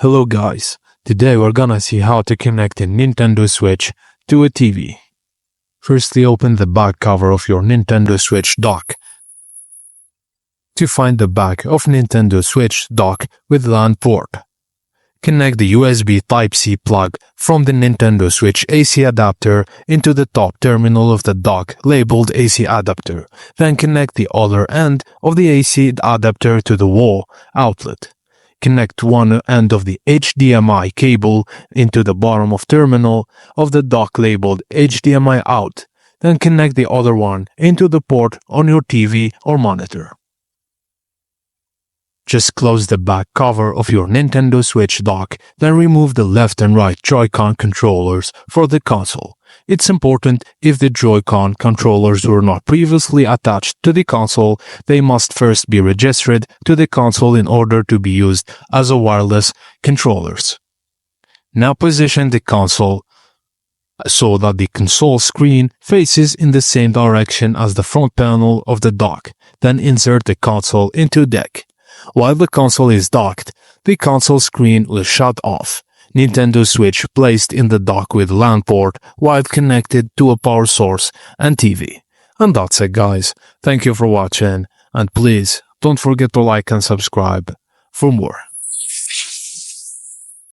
Hello guys, today we're gonna see how to connect a Nintendo Switch to a TV. Firstly, open the back cover of your Nintendo Switch dock. To find the back of Nintendo Switch dock with LAN port, connect the USB Type-C plug from the Nintendo Switch AC adapter into the top terminal of the dock labeled AC adapter. Then connect the other end of the AC adapter to the wall outlet. Connect one end of the HDMI cable into the bottom of terminal of the dock labeled HDMI out. Then connect the other one into the port on your TV or monitor. Just close the back cover of your Nintendo Switch dock, then remove the left and right Joy-Con controllers for the console. It's important if the Joy-Con controllers were not previously attached to the console, they must first be registered to the console in order to be used as a wireless controllers. Now position the console so that the console screen faces in the same direction as the front panel of the dock. Then insert the console into deck. While the console is docked, the console screen will shut off. Nintendo Switch placed in the dock with LAN port while connected to a power source and TV. And that's it guys. Thank you for watching and please don't forget to like and subscribe for more.